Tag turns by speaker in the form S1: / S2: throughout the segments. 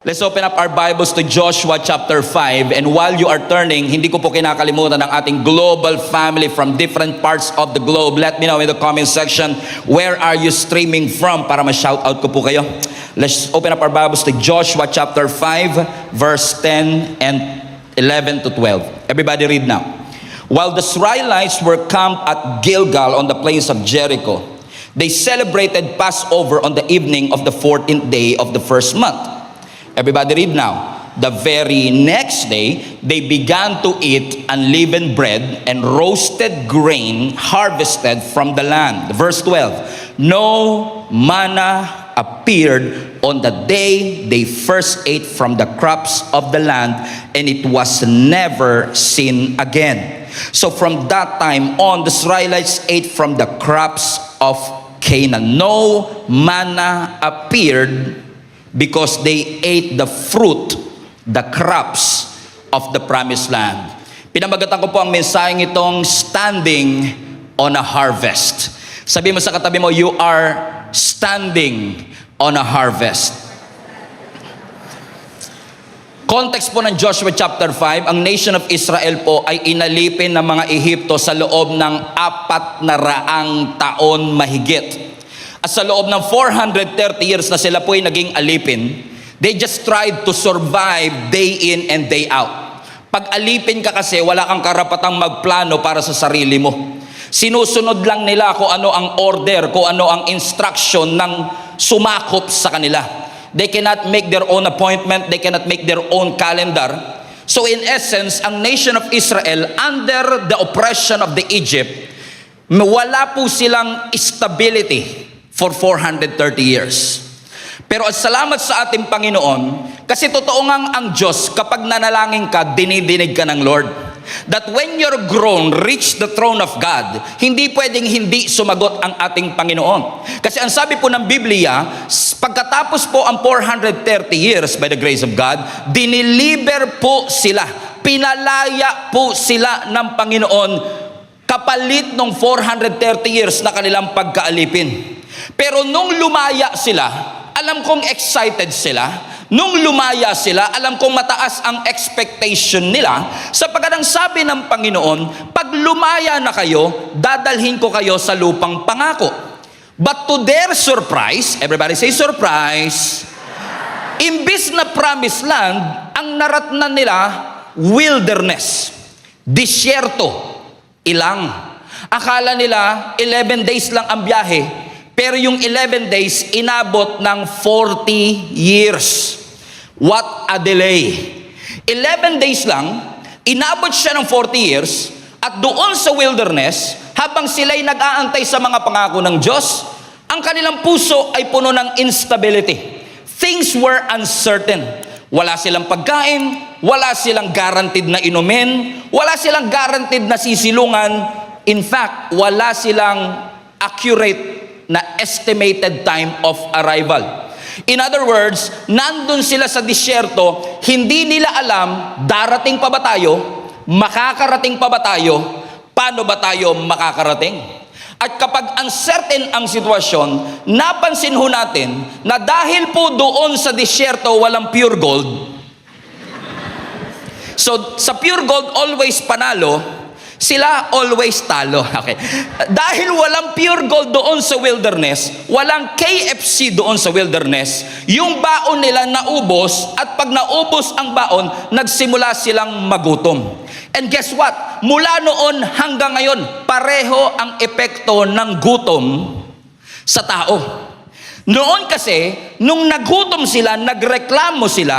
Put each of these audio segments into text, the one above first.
S1: Let's open up our Bibles to Joshua chapter 5. And while you are turning, hindi ko po kinakalimutan ang ating global family from different parts of the globe. Let me know in the comment section, where are you streaming from para ma-shout out ko po kayo. Let's open up our Bibles to Joshua chapter 5, verse 10 and 11 to 12. Everybody read now. While the Israelites were camped at Gilgal on the plains of Jericho, they celebrated Passover on the evening of the 14th day of the first month. Everybody read now. The very next day, they began to eat unleavened bread and roasted grain harvested from the land. Verse 12. No manna appeared on the day they first ate from the crops of the land, and it was never seen again. So from that time on, the Israelites ate from the crops of Canaan. No manna appeared because they ate the fruit, the crops of the promised land. Pinamagatan ko po ang mensaheng itong standing on a harvest. Sabi mo sa katabi mo, you are standing on a harvest. Context po ng Joshua chapter 5, ang nation of Israel po ay inalipin ng mga Ehipto sa loob ng 400 taon mahigit. At sa loob ng 430 years na sila po ay naging alipin, they just tried to survive day in and day out. Pag alipin ka kasi, wala kang karapatang magplano para sa sarili mo. Sinusunod lang nila kung ano ang order, kung ano ang instruction ng sumakop sa kanila. They cannot make their own appointment, they cannot make their own calendar. So in essence, ang nation of Israel, under the oppression of the Egypt, wala po silang stability for 430 years. Pero at salamat sa ating Panginoon, kasi totoo ngang ang Diyos, kapag nanalangin ka, dinidinig ka ng Lord. That when you're grown, reach the throne of God, hindi pwedeng hindi sumagot ang ating Panginoon. Kasi ang sabi po ng Biblia, pagkatapos po ang 430 years by the grace of God, diniliber po sila, pinalaya po sila ng Panginoon, kapalit ng 430 years na kanilang pagkaalipin. Pero nung lumaya sila, alam kong excited sila. Nung lumaya sila, alam kong mataas ang expectation nila. Sapagkat ang sabi ng Panginoon, pag lumaya na kayo, dadalhin ko kayo sa lupang pangako. But to their surprise, everybody say surprise, imbis na promised land, ang naratnan nila, wilderness, disyerto, ilang. Akala nila, 11 days lang ang biyahe. Pero yung 11 days, inabot ng 40 years. What a delay. 11 days lang, inabot siya ng 40 years, at doon sa wilderness, habang sila'y nag-aantay sa mga pangako ng Diyos, ang kanilang puso ay puno ng instability. Things were uncertain. Wala silang pagkain, wala silang guaranteed na inumin, wala silang guaranteed na sisilungan. In fact, wala silang accurate na estimated time of arrival. In other words, nandun sila sa disyerto, hindi nila alam, darating pa ba tayo? Makakarating pa ba tayo? Paano ba tayo makakarating? At kapag uncertain ang sitwasyon, napansin ho natin na dahil po doon sa disyerto walang pure gold. So, sa pure gold always panalo, sila always talo. Okay. Dahil walang pure gold doon sa wilderness, walang KFC doon sa wilderness, yung baon nila naubos, at pag naubos ang baon, nagsimula silang magutom. And guess what? Mula noon hanggang ngayon, pareho ang epekto ng gutom sa tao. Noon kasi, nung nagutom sila, nagreklamo sila,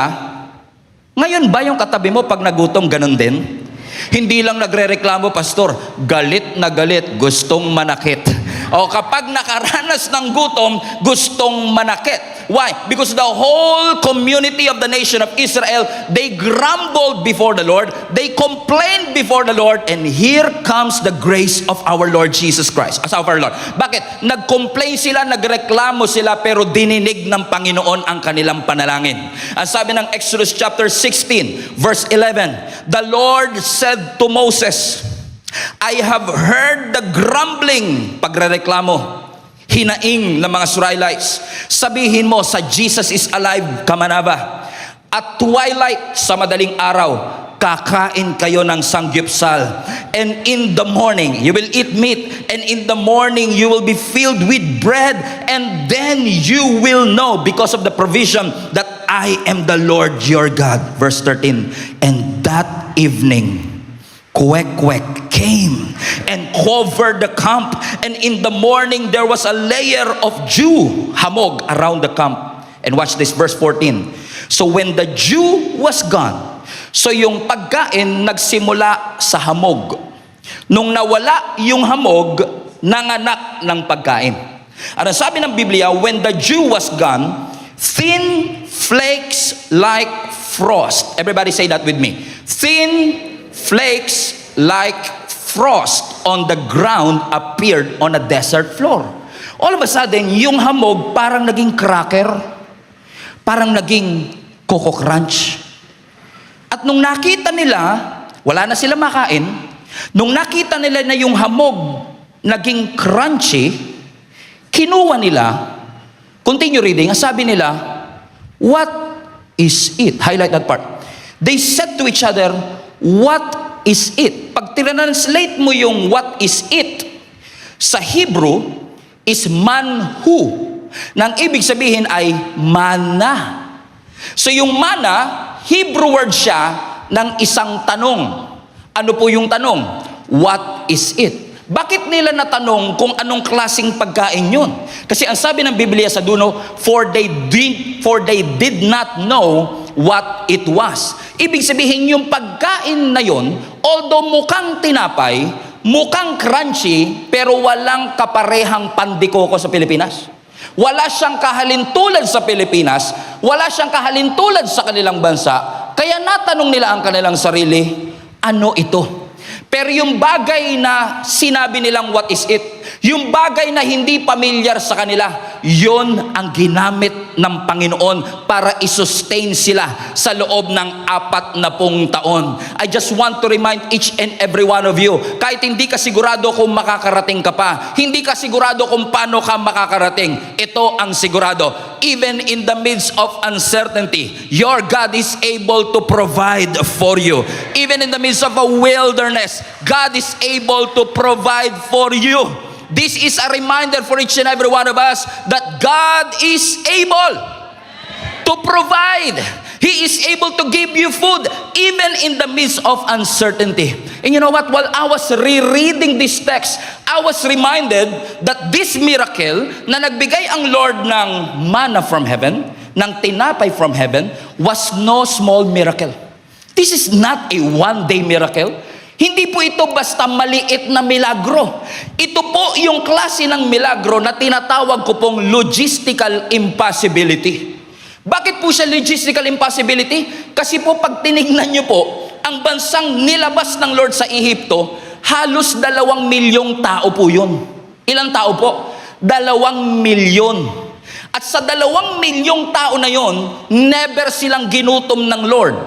S1: ngayon ba yung katabi mo pag nagutom ganun din? Hindi lang nagrereklamo, pastor, galit na galit, gustong manakit. O kapag nakaranas ng gutom, gustong manakit. Why? Because the whole community of the nation of Israel, they grumbled before the Lord, they complained before the Lord, and here comes the grace of our Lord Jesus Christ, as of our Lord. Bakit? Nag-complain sila, nagreklamo sila, pero dininig ng Panginoon ang kanilang panalangin. Ang sabi ng Exodus chapter 16, verse 11, the Lord said to Moses, I have heard the grumbling, pagrereklamo, hinaing ng mga Israelites. Sabihin mo, sa Jesus is alive ka man ba? At twilight, sa madaling araw, kakain kayo ng sanggipsal. And in the morning, you will eat meat. And in the morning, you will be filled with bread. And then you will know, because of the provision, that I am the Lord your God. Verse 13. And that evening, Kwek came and covered the camp. And in the morning, there was a layer of dew, hamog, around the camp. And watch this, verse 14. So when the dew was gone, so yung pagkain nagsimula sa hamog. Nung nawala yung hamog, nanganak ng pagkain. Ano sabi ng Biblia, when the dew was gone, thin flakes like frost. Everybody say that with me. Thin flakes like frost on the ground appeared on a desert floor. All of a sudden, yung hamog parang naging cracker, parang naging Coco Crunch. At nung nakita nila, wala na sila makain, nung nakita nila na yung hamog naging crunchy, kinuha nila, continue reading, ang sabi nila, what is it? Highlight that part. They said to each other, what is it? Pag tinranslate mo yung what is it, sa Hebrew, is manhu. Nang ibig sabihin ay mana. So yung mana, Hebrew word siya ng isang tanong. Ano po yung tanong? What is it? Bakit nila natanong kung anong klaseng pagkain yun? Kasi ang sabi ng Biblia sa dulo, for they did not know what it was. Ibig sabihin yung pagkain na yun, although mukhang tinapay, mukhang crunchy, pero walang kaparehang pandikoko sa Pilipinas. Wala siyang kahalintulad sa Pilipinas, wala siyang kahalintulad sa kanilang bansa, kaya natanong nila ang kanilang sarili, ano ito? Pero yung bagay na sinabi nilang what is it, yung bagay na hindi pamilyar sa kanila, yon ang ginamit ng Panginoon para i-sustain sila sa loob ng 40 taon. I just want to remind each and every one of you, kahit hindi ka sigurado kung makakarating ka pa, hindi ka sigurado kung paano ka makakarating, ito ang sigurado. Even in the midst of uncertainty, your God is able to provide for you. Even in the midst of a wilderness, God is able to provide for you. This is a reminder for each and every one of us that God is able to provide. He is able to give you food even in the midst of uncertainty. And you know what? While I was rereading this text, I was reminded that this miracle na nagbigay ang Lord ng manna from heaven, ng tinapay from heaven, was no small miracle. This is not a one-day miracle. Hindi po ito basta maliit na milagro. Ito po yung klase ng milagro na tinatawag ko pong logistical impossibility. Bakit po siya logistical impossibility? Kasi po pag tinignan nyo po, ang bansang nilabas ng Lord sa Ehipto, halos 2 milyong tao po yun. Ilang tao po? 2 milyon. At sa 2 milyong tao na yon, never silang ginutom ng Lord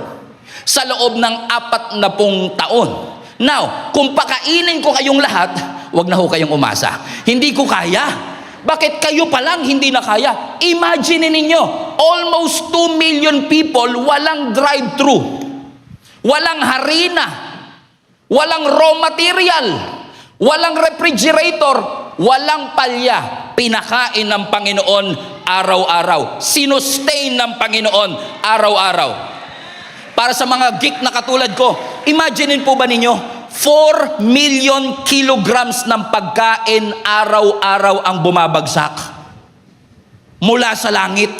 S1: sa loob ng 40 taon. Now, kung pakainin ko kayong lahat, wag na ho kayong umasa. Hindi ko kaya. Bakit kayo pa lang hindi na kaya? Imagine ninyo, almost 2 million people, walang drive-thru, walang harina, walang raw material, walang refrigerator, walang palya. Pinakain ng Panginoon araw-araw. Sinustain ng Panginoon araw-araw. Para sa mga geek na katulad ko, imagine po ba ninyo, 4 million kilograms ng pagkain araw-araw ang bumabagsak mula sa langit.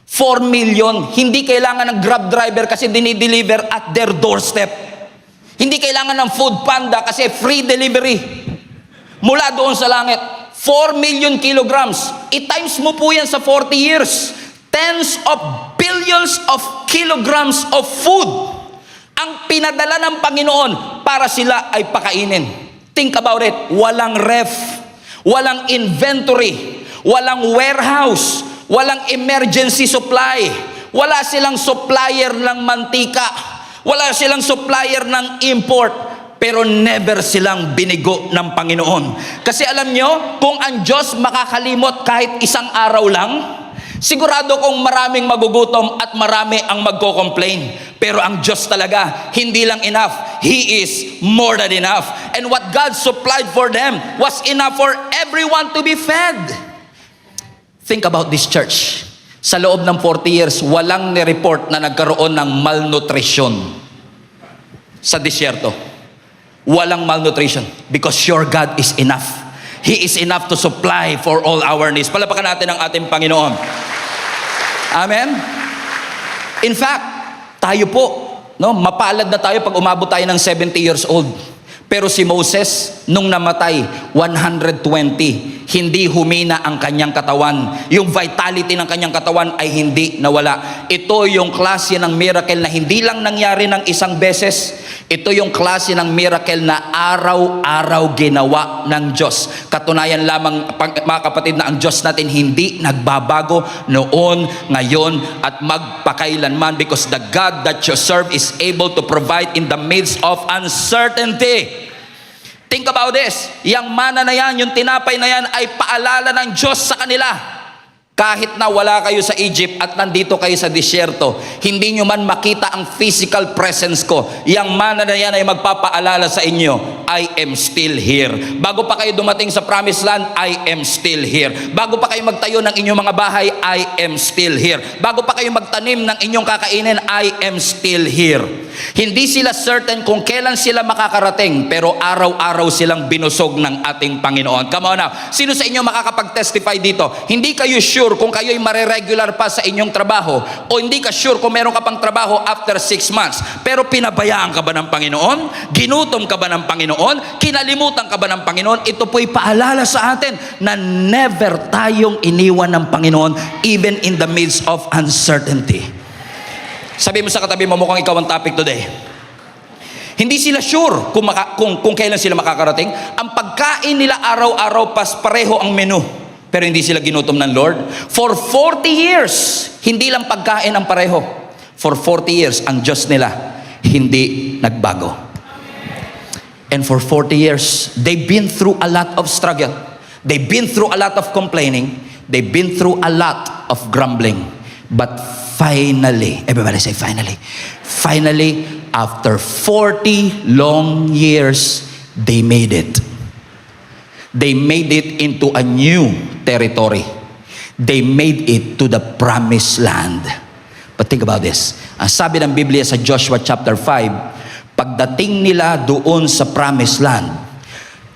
S1: 4 million. Hindi kailangan ng Grab driver kasi dinideliver at their doorstep. Hindi kailangan ng Food Panda kasi free delivery mula doon sa langit. 4 million kilograms. I-times mo po yan sa 40 years. Tens of billions of kilograms of food ang pinadala ng Panginoon para sila ay pakainin. Think about it. Walang ref, walang inventory, walang warehouse, walang emergency supply, wala silang supplier ng mantika, wala silang supplier ng import, pero never silang binigo ng Panginoon. Kasi alam nyo, kung ang Diyos makakalimot kahit isang araw lang, Sigurado kong maraming magugutom at marami ang magko-complain. Pero ang Diyos talaga, hindi lang enough. He is more than enough. And what God supplied for them was enough for everyone to be fed. Think about this church. Sa loob ng 40 years, walang ni-report na nagkaroon ng malnutrition sa disyerto. Walang malnutrition because your God is enough. He is enough to supply for all our needs. Palapakan natin ang ating Panginoon. Amen? In fact, tayo po, mapalad na tayo pag umabot tayo ng 70 years old. Pero si Moses, nung namatay, 120, hindi humina ang kanyang katawan. Yung vitality ng kanyang katawan ay hindi nawala. Ito yung klase ng miracle na hindi lang nangyari ng isang beses. Ito yung klase ng miracle na araw-araw ginawa ng Diyos. Katunayan lamang, mga kapatid, na ang Diyos natin hindi nagbabago noon, ngayon, at magpakailanman, because the God that you serve is able to provide in the midst of uncertainty. Think about this. Yang mana na yan, yung tinapay na yan ay paalala ng Diyos sa kanila. Kahit na wala kayo sa Egypt at nandito kayo sa disyerto, hindi nyo man makita ang physical presence ko, yang mana na yan ay magpapaalala sa inyo, I am still here. Bago pa kayo dumating sa promised land, I am still here. Bago pa kayo magtayo ng inyong mga bahay, I am still here. Bago pa kayo magtanim ng inyong kakainin, I am still here. Hindi sila certain kung kailan sila makakarating, pero araw-araw silang binusog ng ating Panginoon. Come on now. Sino sa inyo makakapag-testify dito? Hindi kayo sure kung kayo'y mareregular pa sa inyong trabaho, o hindi ka sure kung meron ka pang trabaho after 6 months. Pero pinabayaan ka ba ng Panginoon? Ginutom ka ba ng Panginoon? Kinalimutan ka ba ng Panginoon? Ito po'y paalala sa atin na never tayong iniwan ng Panginoon, even in the midst of uncertainty. Sabi mo sa katabi mo, mukhang ikaw ang topic today. Hindi sila sure kung kailan sila makakarating. Ang pagkain nila araw-araw pareho ang menu, pero hindi sila ginutom ng Lord. For 40 years, hindi lang pagkain ang pareho. For 40 years, ang Diyos nila hindi nagbago. And for 40 years, they've been through a lot of struggle. They've been through a lot of complaining. They've been through a lot of grumbling. But finally, everybody say finally. Finally, after 40 long years, they made it. They made it into a new territory. They made it to the promised land. But think about this. Ang sabi ng Biblia sa Joshua chapter 5, pagdating nila doon sa promised land,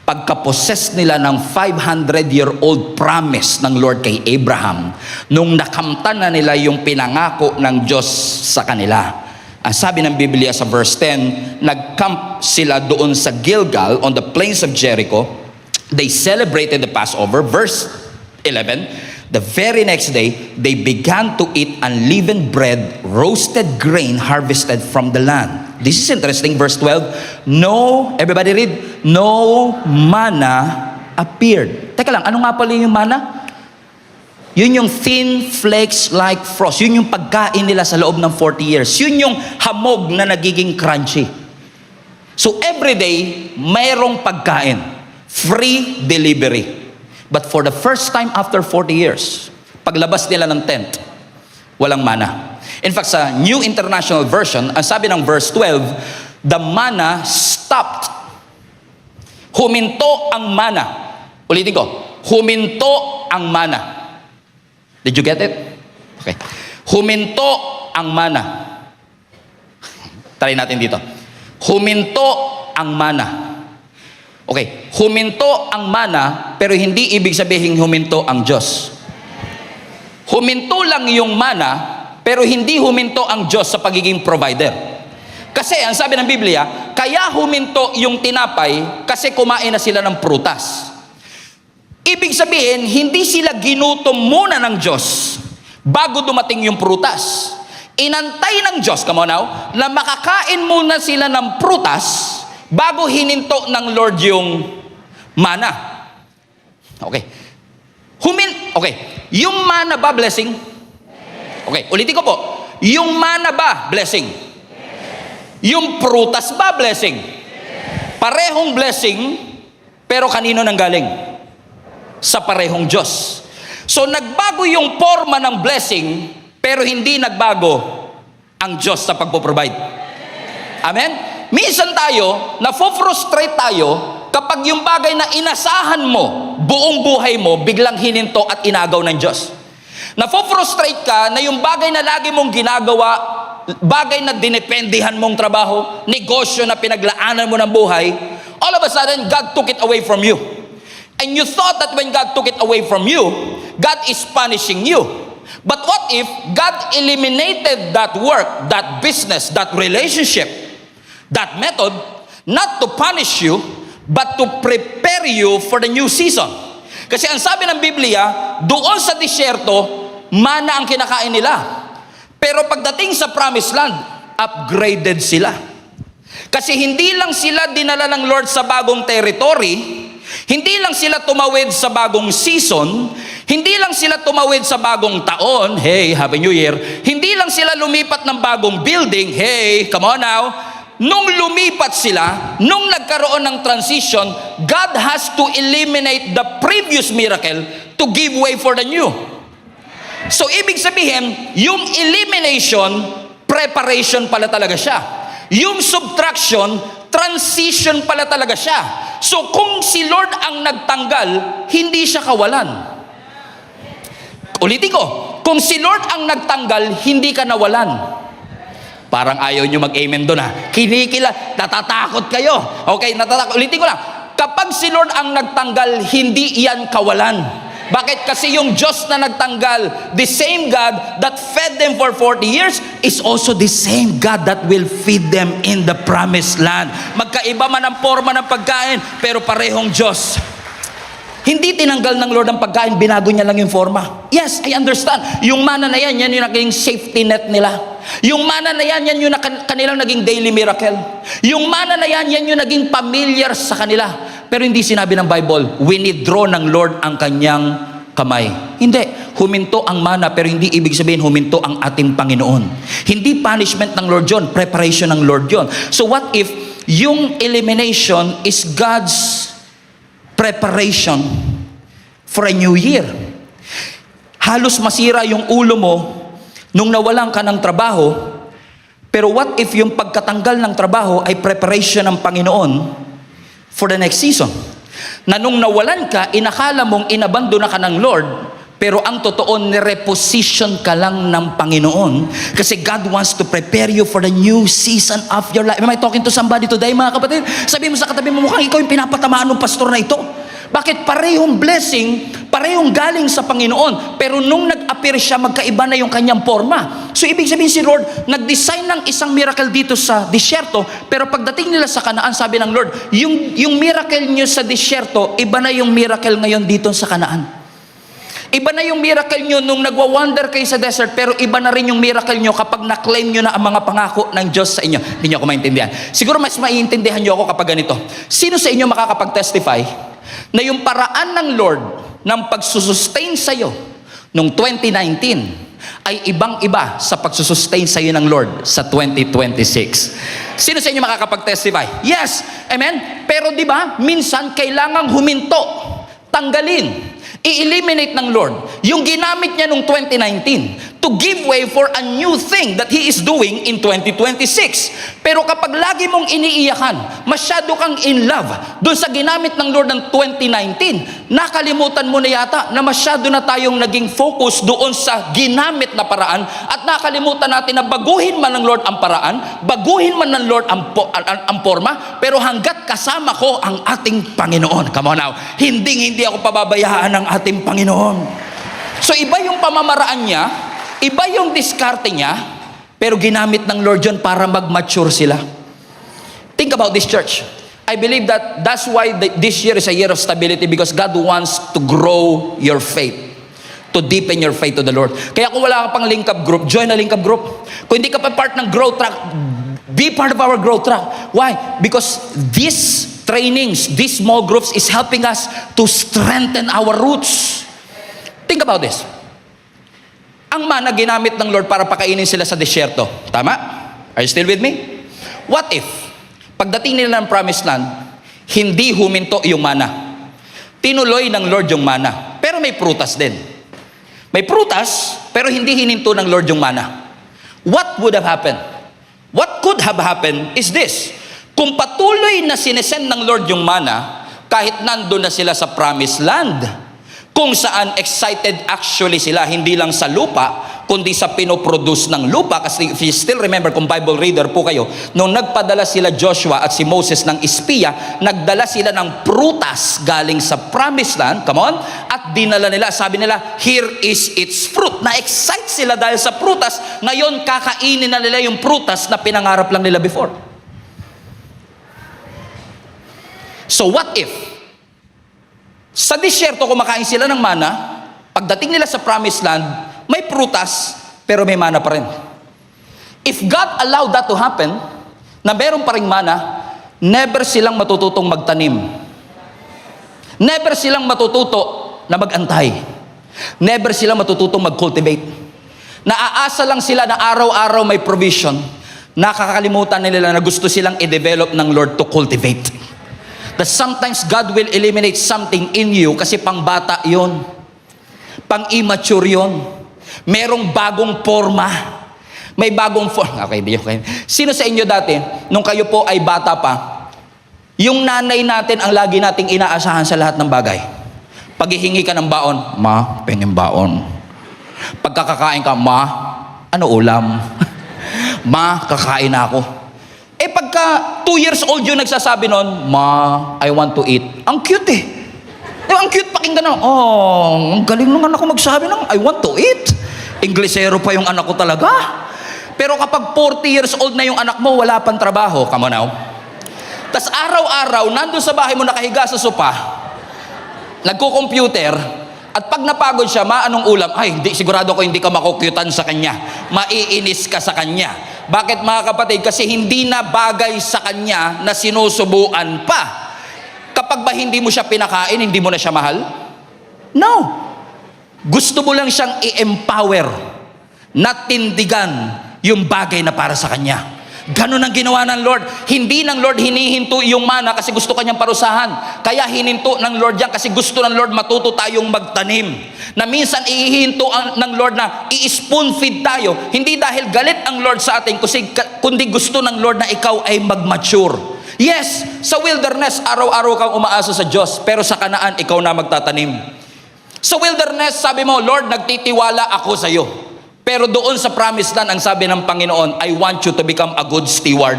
S1: pagka-possess nila ng 500-year-old promise ng Lord kay Abraham, nung nakamtan na nila yung pinangako ng Diyos sa kanila. Ang sabi ng Biblia sa verse 10, nag-camp sila doon sa Gilgal on the plains of Jericho. They celebrated the Passover. Verse 11, the very next day, they began to eat unleavened bread, roasted grain harvested from the land. This is interesting. Verse 12, no, everybody read, no manna appeared. Teka lang, ano nga pala yung manna? Yun yung thin flakes like frost. Yun yung pagkain nila sa loob ng 40 years. Yun yung hamog na nagiging crunchy. So every day, mayroong pagkain. Free delivery. But for the first time after 40 years, paglabas nila ng tent, walang manna. In fact, sa New International Version, ang sabi ng verse 12, the manna stopped. Huminto ang manna. Ulitin ko, huminto ang manna. Did you get it? Okay. Huminto ang mana. Try natin dito. Huminto ang mana. Okay. Huminto ang mana, pero hindi ibig sabihin huminto ang Diyos. Huminto lang yung mana, pero hindi huminto ang Diyos sa pagiging provider. Kasi ang sabi ng Biblia, kaya huminto yung tinapay kasi kumain na sila ng prutas. Ibig sabihin, hindi sila ginutom muna ng Diyos bago dumating yung prutas. Inantay ng Diyos, come on now, na makakain muna sila ng prutas bago hininto ng Lord yung mana. Okay. Okay. Yung mana ba blessing? Okay, ulitin ko po. Yung mana ba blessing? Yung prutas ba blessing? Parehong blessing, pero kanino nang galing? Sa parehong Diyos. So nagbago yung forma ng blessing, pero hindi nagbago ang Diyos sa pagpo-provide. Amen? Minsan tayo, na-frustrate tayo kapag yung bagay na inasahan mo, buong buhay mo, biglang hininto at inagaw ng Diyos. Na-frustrate ka na yung bagay na lagi mong ginagawa, bagay na dinependihan mong trabaho, negosyo na pinaglaanan mo ng buhay, all of a sudden, God took it away from you. And you thought that when God took it away from you, God is punishing you. But what if God eliminated that work, that business, that relationship, that method, not to punish you, but to prepare you for the new season? Kasi ang sabi ng Biblia, doon sa disyerto, mana ang kinakain nila. Pero pagdating sa promised land, upgraded sila. Kasi hindi lang sila dinala ng Lord sa bagong territory, hindi lang sila tumawid sa bagong season, hindi lang sila tumawid sa bagong taon, hey, Happy New Year, hindi lang sila lumipat ng bagong building, hey, come on now, nung lumipat sila, nung nagkaroon ng transition, God has to eliminate the previous miracle to give way for the new. So, ibig sabihin, yung elimination, preparation pala talaga siya. Yung subtraction, transition pala talaga siya. So, kung si Lord ang nagtanggal, hindi siya kawalan. Ulitin ko, kung si Lord ang nagtanggal, hindi ka nawalan. Parang ayaw nyo mag-amen doon ha. Kinikila, natatakot kayo. Okay, natatakot. Ulitin ko lang, kapag si Lord ang nagtanggal, hindi yan kawalan. Bakit? Kasi yung Diyos na nagtanggal, the same God that fed them for 40 years is also the same God that will feed them in the promised land. Magkaiba man ang forma ng pagkain, pero parehong Diyos. Hindi tinanggal ng Lord ang pagkain, binago niya lang yung forma. Yes, I understand. Yung mana na yan yung naging safety net nila. Yung mana na yan yung kanilang naging daily miracle. Yung mana na yan yung naging familiar sa kanila. Pero hindi sinabi ng Bible, winidraw ng Lord ang kanyang kamay. Hindi. Huminto ang mana, pero hindi ibig sabihin huminto ang ating Panginoon. Hindi punishment ng Lord yun, preparation ng Lord yun. So what if yung elimination is God's preparation for a new year? Halos masira yung ulo mo nung nawalan ka ng trabaho, pero what if yung pagkatanggal ng trabaho ay preparation ng Panginoon for the next season? Na nung nawalan ka, inakala mong inabandona ka ng Lord, pero ang totoo, nireposition ka lang ng Panginoon. Kasi God wants to prepare you for the new season of your life. Am I talking to somebody today, mga kapatid? Sabi mo sa katabi mo, mukhang ikaw yung pinapatamaan ng pastor na ito. Bakit? Parehong blessing, parehong galing sa Panginoon. Pero nung nag-appear siya, magkaiba na yung kanyang forma. So, ibig sabihin si Lord, nag-design ng isang miracle dito sa disyerto, pero pagdating nila sa Kanaan, sabi ng Lord, yung miracle nyo sa disyerto, iba na yung miracle ngayon dito sa Kanaan. Iba na yung miracle nyo nung nagwa-wander kayo sa desert, pero iba na rin yung miracle nyo kapag na-claim nyo na ang mga pangako ng Diyos sa inyo. Hindi nyo ako maintindihan. Siguro mas maiintindihan nyo ako kapag ganito. Sino sa inyo makakapag-testify na yung paraan ng Lord ng pagsusustain sa iyo noong 2019 ay ibang-iba sa pagsusustain sa iyo ng Lord sa 2026? Sino sa inyo makakapag-testify? Yes, amen. Pero di ba, minsan kailangang huminto, tanggalin, i-eliminate ng Lord yung ginamit niya noong 2019 to give way for a new thing that He is doing in 2026. Pero kapag lagi mong iniiyakan, masyado kang in love doon sa ginamit ng Lord ng 2019, nakalimutan mo na yata na masyado na tayong naging focus doon sa ginamit na paraan at nakalimutan natin na baguhin man ng Lord ang paraan, baguhin man ng Lord ang forma, pero hanggat kasama ko ang ating Panginoon. Come on now. Hindi ako pababayaan ng ating Panginoon. So iba yung pamamaraan niya, iba yung diskarte niya, pero ginamit ng Lord yun para mag-mature sila. Think about this church. I believe that's why this year is a year of stability, because God wants to grow your faith, to deepen your faith to the Lord. Kaya kung wala ka pang link up group, join a link up group. Kung hindi ka pa part ng growth track, be part of our growth track. Why? Because these trainings, these small groups is helping us to strengthen our roots. Think about this. Ang mana ginamit ng Lord para pakainin sila sa disyerto. Tama? Are you still with me? What if, pagdating nila ng promised land, hindi huminto yung mana? Tinuloy ng Lord yung mana. Pero may prutas din. May prutas, pero hindi hininto ng Lord yung mana. What would have happened? What could have happened is this. Kung patuloy na sinesend ng Lord yung mana, kahit nandun na sila sa promised land, kung saan excited actually sila, hindi lang sa lupa, kundi sa pinoproduce ng lupa. Kasi if you still remember, kung Bible reader po kayo, nung nagpadala sila Joshua at si Moses ng espiya, nagdala sila ng prutas galing sa promised land, come on, at dinala nila, sabi nila, here is its fruit. Na-excite sila dahil sa prutas, ngayon kakainin na nila yung prutas na pinangarap lang nila before. So what if, sa disyerto kumakain sila ng mana, pagdating nila sa promised land, may prutas, pero may mana pa rin. If God allowed that to happen, na meron pa rin mana, never silang matututong magtanim. Never silang matututo na magantay. Never silang matututong mag-cultivate. Naaasa lang sila na araw-araw may provision. Nakakalimutan nila na gusto silang i-develop ng Lord to cultivate. That sometimes God will eliminate something in you kasi pang-bata yun. Pang-immature yun. Merong bagong forma. May bagong forma. Okay. Sino sa inyo dati, nung kayo po ay bata pa, yung nanay natin ang lagi nating inaasahan sa lahat ng bagay. Paghihingi ka ng baon, ma, pengin baon. Pagkakakain ka, ma, ano ulam? Ma, kakain na ako. Pagka 2 years old yung nagsasabi nun, ma, I want to eat. Ang cute eh. Ang cute pakinggan na, ang galing ng anak ko magsabi ng, I want to eat. Inglesero pa yung anak ko talaga. Pero kapag 40 years old na yung anak mo, wala pang trabaho, come on now. Tas araw-araw, nandun sa bahay mo nakahiga sa sopa, nagko-computer, at pag napagod siya, ma, anong ulam? Ay, sigurado ko hindi ka makukyutan sa kanya. Maiinis ka sa kanya. Bakit mga kapatid? Kasi hindi na bagay sa kanya na sinusubuan pa. Kapag ba hindi mo siya pinakain, hindi mo na siya mahal? No. Gusto mo lang siyang i-empower, natindigan yung bagay na para sa kanya. Ganun ang ginawa ng Lord. Hindi ng Lord hinihinto yung mana kasi gusto kanyang parusahan. Kaya hininto ng Lord yan kasi gusto ng Lord matuto tayong magtanim. Na minsan ihihinto ng Lord na i-spoon feed tayo. Hindi dahil galit ang Lord sa atin, kundi gusto ng Lord na ikaw ay mag-mature. Yes, sa wilderness, araw-araw kang umaasa sa Diyos, pero sa Kanaan, ikaw na magtatanim. Sa wilderness, sabi mo, Lord, nagtitiwala ako sa iyo. Pero doon sa promised land, ang sabi ng Panginoon, I want you to become a good steward.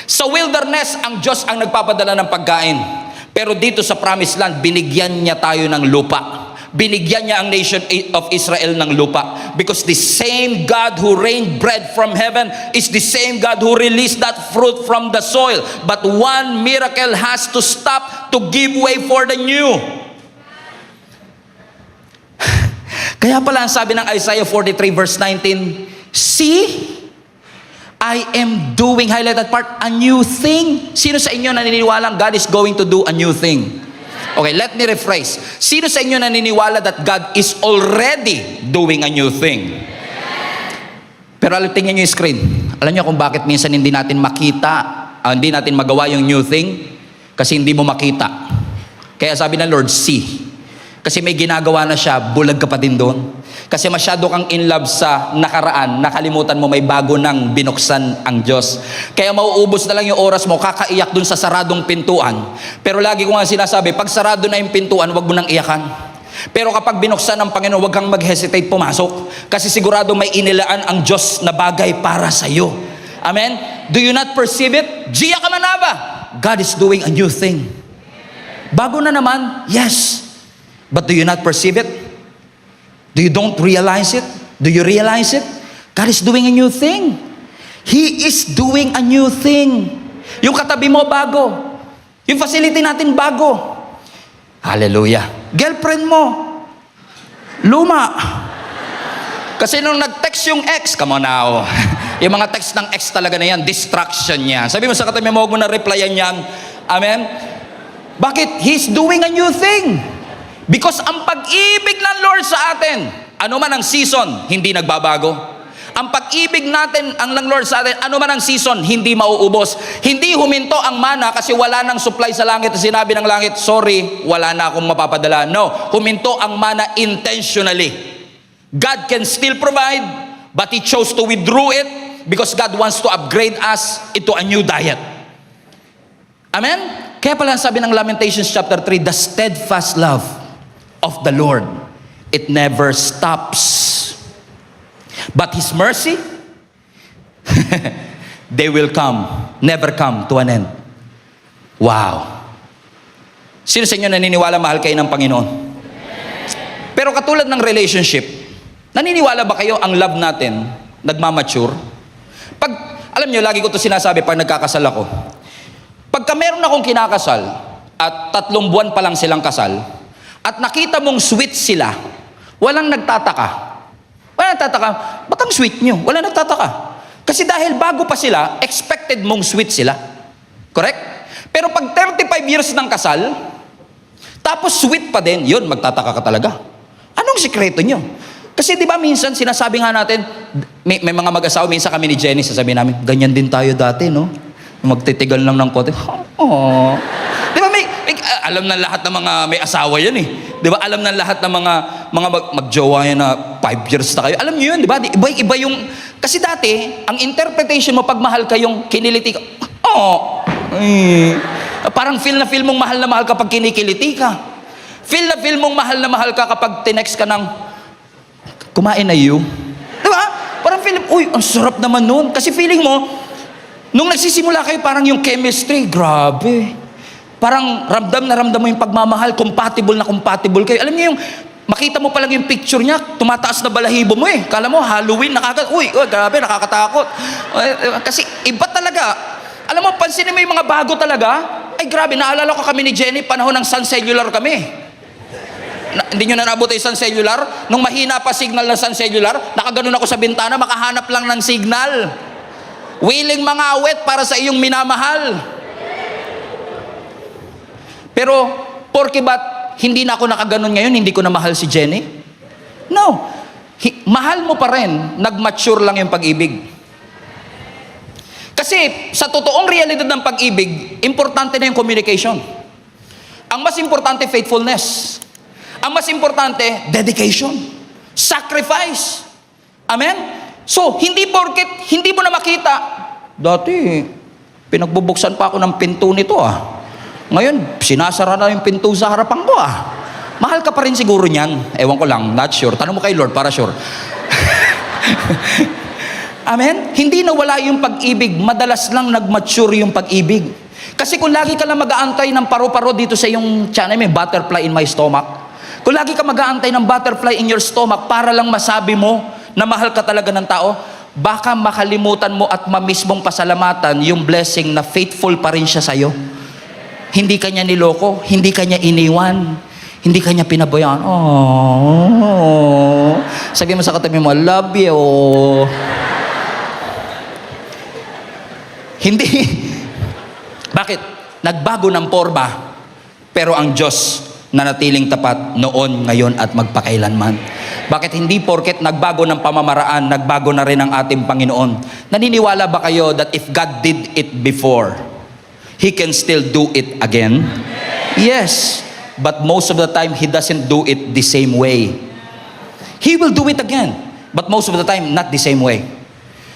S1: Sa wilderness, ang Diyos ang nagpapadala ng pagkain. Pero dito sa promised land, binigyan niya tayo ng lupa. Binigyan niya ang nation of Israel ng lupa. Because the same God who rained bread from heaven is the same God who released that fruit from the soil. But one miracle has to stop to give way for the new. Kaya pala ang sabi ng Isaiah 43 verse 19, see, I am doing, highlight that part, a new thing. Sino sa inyo naniniwala God is going to do a new thing? Okay, let me rephrase. Sino sa inyo naniniwala that God is already doing a new thing? Pero tingnan nyo yung screen. Alam nyo kung bakit minsan hindi natin makita, hindi natin magawa yung new thing? Kasi hindi mo makita. Kaya sabi ng Lord, see. Kasi may ginagawa na siya, bulag ka pa din doon. Kasi masyado kang in love sa nakaraan, nakalimutan mo may bago nang binuksan ang Diyos. Kaya mauubos na lang yung oras mo, kakaiyak dun sa saradong pintuan. Pero lagi ko nga sinasabi, pag sarado na yung pintuan, wag mo nang iyakan. Pero kapag binuksan ng Panginoon, wag kang mag-hesitate pumasok. Kasi sigurado may inilaan ang Diyos na bagay para sa iyo. Amen? Do you not perceive it? Gia ka manaba! God is doing a new thing. Bago na naman, yes. But do you not perceive it? Do you don't realize it? Do you realize it? God is doing a new thing. He is doing a new thing. Yung katabi mo, bago. Yung facility natin, bago. Hallelujah. Girlfriend mo, luma. Kasi nung nag-text yung ex, come on now. Yung mga text ng ex talaga na yan, distraction yan. Sabi mo sa katabi mo, huwag mo na replyan yan. Amen? Bakit? He's doing a new thing. Because ang pag-ibig ng Lord sa atin, ano man ang season, hindi nagbabago. Ang pag-ibig natin, ang ng Lord sa atin, ano man ang season, hindi mauubos. Hindi huminto ang mana kasi wala nang supply sa langit. Sinabi ng langit, sorry, wala na akong mapapadala. No, huminto ang mana intentionally. God can still provide, but He chose to withdraw it because God wants to upgrade us into a new diet. Amen? Kaya pala sabi ng Lamentations chapter 3, the steadfast love of the Lord, it never stops. But His mercy, they will come, never come to an end. Wow. Sino sa inyo naniniwala mahal kayo ng Panginoon? Pero katulad ng relationship, naniniwala ba kayo ang love natin nagmamature? Pag, alam nyo, lagi ko to sinasabi pag nagkakasal ako. Pagka meron akong kinakasal at 3 buwan pa lang silang kasal at nakita mong sweet sila, walang nagtataka. Walang nagtataka. Ba't ang sweet nyo? Walang nagtataka. Kasi dahil bago pa sila, expected mong sweet sila. Correct? Pero pag 35 years ng kasal, tapos sweet pa din, yun, magtataka ka talaga. Anong sikreto nyo? Kasi di ba minsan, sinasabi nga natin, may mga mag-asawa, minsan kami ni Jenny, sasabihin namin, ganyan din tayo dati, no? Magtitigal lang ng konti. Oh. Di ba alam na lahat ng mga may asawa yan eh. Di ba alam na lahat ng mga magjowa yan na 5 years na kayo. Alam niyo yun, di ba? Iba yung, kasi dati, ang interpretation mo pag mahal kayong kiniliti ka, parang feel na feel mong mahal na mahal kapag kinikiliti ka. Feel na feel mong mahal na mahal ka kapag tinext ka ng, kumain na you. Di ba? Parang feel, uy, ang sarap naman nun. Kasi feeling mo, nung nagsisimula kayo, parang yung chemistry, grabe. Parang ramdam na ramdam mo yung pagmamahal, compatible na compatible kayo. Alam niyo yung, makita mo pa lang yung picture niya, tumataas na balahibo mo eh. Kala mo, Halloween, grabe, nakakatakot. Kasi iba talaga. Alam mo, pansinin mo yung mga bago talaga. Ay grabe, naalala ko kami ni Jenny, panahon ng Sun Cellular kami. Hindi nyo na naabot yung Sun Cellular? Nung mahina pa signal ng Sun Cellular, nakaganon ako sa bintana, makahanap lang ng signal. Willing mga awet para sa iyong minamahal. Pero, porke ba't hindi na ako nakaganon ngayon, hindi ko na mahal si Jenny? No. Mahal mo pa rin, nag-mature lang yung pag-ibig. Kasi, sa totoong realidad ng pag-ibig, importante na yung communication. Ang mas importante, faithfulness. Ang mas importante, dedication. Sacrifice. Amen? So, hindi porket, hindi mo na makita. Dati, pinagbubuksan pa ako ng pinto nito Ngayon, sinasara na yung pinto sa harapan ko Mahal ka pa rin siguro niyan. Ewan ko lang, not sure. Tanong mo kay Lord para sure. Amen? Hindi nawala yung pag-ibig. Madalas lang nag-mature yung pag-ibig. Kasi kung lagi ka lang mag-aantay ng paro-paro dito sa iyong tiyan, may butterfly in my stomach. Kung lagi ka mag-aantay ng butterfly in your stomach para lang masabi mo na mahal ka talaga ng tao, baka makalimutan mo at mamiss mong pasalamatan yung blessing na faithful pa rin siya sa'yo. Hindi ka niya niloko, hindi ka niya iniwan, hindi ka niya pinabayaan. Oh, sabi mo sa katabi mo, love you. Hindi. Bakit? Nagbago ng porma, pero ang Diyos nanatiling tapat noon, ngayon at magpakailanman. Bakit hindi porket nagbago ng pamamaraan, nagbago na rin ang ating Panginoon? Naniniwala ba kayo that if God did it before, He can still do it again? Yes, but most of the time, He doesn't do it the same way. He will do it again, but most of the time, not the same way.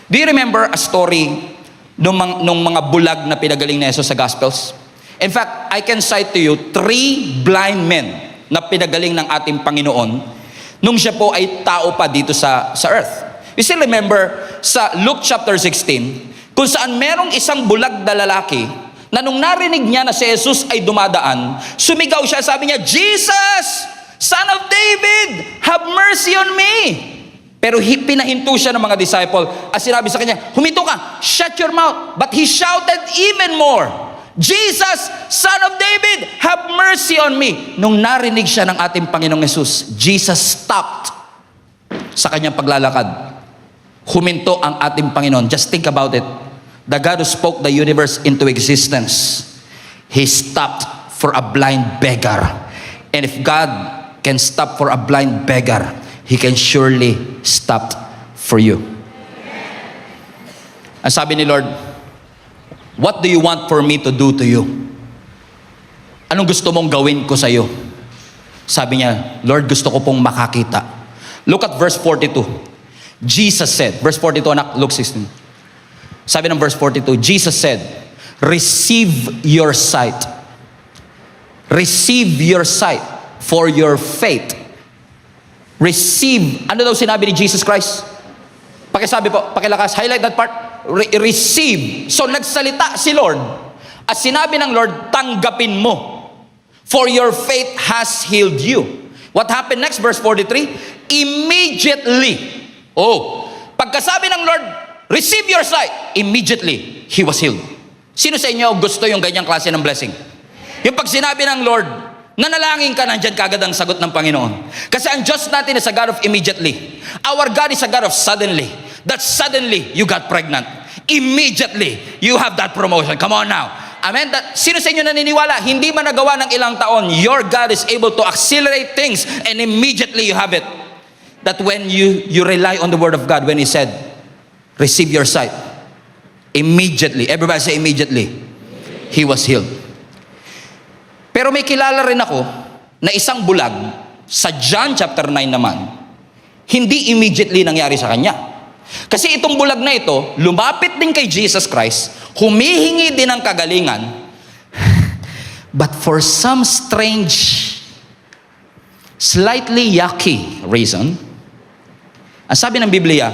S1: Do you remember a story nung mga bulag na pinagaling na Jesus sa Gospels? In fact, I can cite to you 3 blind men na pinagaling ng ating Panginoon nung siya po ay tao pa dito sa earth. You still remember sa Luke chapter 16, kung saan merong isang bulag na lalaki na nung narinig niya na si Jesus ay dumadaan, sumigaw siya, sabi niya, Jesus, Son of David, have mercy on me. Pero pinahinto siya ng mga disciple at sinabi sa kanya, huminto ka, shut your mouth. But he shouted even more, Jesus, Son of David, have mercy on me. Nung narinig siya ng ating Panginoong Jesus, Jesus stopped sa kanyang paglalakad. Huminto ang ating Panginoon. Just think about it. The God who spoke the universe into existence, He stopped for a blind beggar. And if God can stop for a blind beggar, He can surely stop for you. Ang sabi ni Lord, what do you want for me to do to you? Anong gusto mong gawin ko sa iyo? Sabi niya, Lord, gusto ko pong makakita. Look at verse 42. Jesus said, verse 42 anak, Luke 16. Sabi ng verse 42, Jesus said, receive your sight. Receive your sight for your faith. Receive. Ano daw sinabi ni Jesus Christ? Pakisabi po, pakilakas, highlight that part. Receive. So nagsalita si Lord. At sinabi ng Lord, tanggapin mo. For your faith has healed you. What happened next? Verse 43. Immediately. Oh, pagkasabi ng Lord, receive your sight. Immediately, he was healed. Sino sa inyo gusto yung ganyang klase ng blessing? Yung pag sinabi ng Lord, nanalangin ka, nandyan kagad ang sagot ng Panginoon. Kasi ang Diyos natin is a God of immediately. Our God is a God of suddenly. That suddenly, you got pregnant. Immediately, you have that promotion. Come on now. Amen? Sino sa inyo naniniwala? Hindi man nagawa ng ilang taon, your God is able to accelerate things and immediately you have it. That when you rely on the Word of God, when He said, receive your sight, immediately, everybody say immediately, he was healed. Pero may kilala rin ako na isang bulag sa John chapter 9 naman, hindi immediately nangyari sa kanya. Kasi itong bulag na ito, lumapit din kay Jesus Christ, humihingi din ng kagalingan, but for some strange, slightly yucky reason, ang sabi ng Biblia,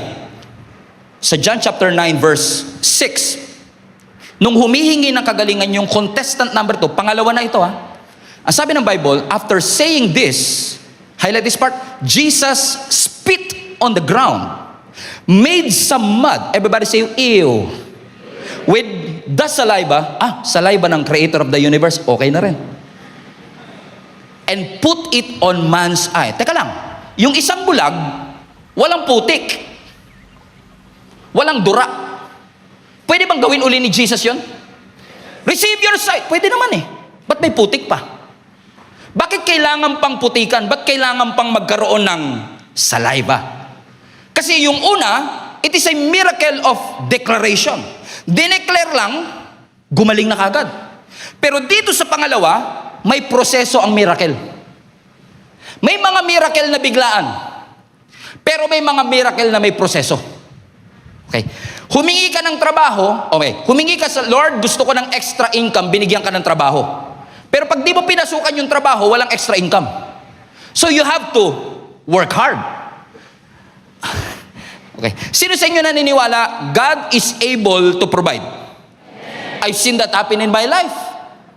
S1: sa John chapter 9 verse 6, nung humihingi ng kagalingan yung contestant number 2, pangalawa na ito ha, ang sabi ng Bible, after saying this, highlight this part, Jesus spit on the ground, made some mud. Everybody say, ew. With the saliva, saliva ng creator of the universe, okay na rin. And put it on man's eye. Teka lang, yung isang bulag, walang putik. Walang dura. Pwede bang gawin uli ni Jesus yon? Receive your sight. Pwede naman eh. Ba't may putik pa? Bakit kailangan pang putikan? Ba't kailangan pang magkaroon ng saliva? Kasi yung una, it is a miracle of declaration. Dineclare lang, gumaling na kagad. Pero dito sa pangalawa, may proseso ang miracle. May mga miracle na biglaan. Pero may mga miracle na may proseso. Okay. Humingi ka ng trabaho, okay. Humingi ka sa Lord, gusto ko ng extra income, binigyan ka ng trabaho. Pero pag di mo pinasukan yung trabaho, walang extra income. So you have to work hard. Okay. Sino sa inyo naniniwala, God is able to provide? I've seen that happen in my life.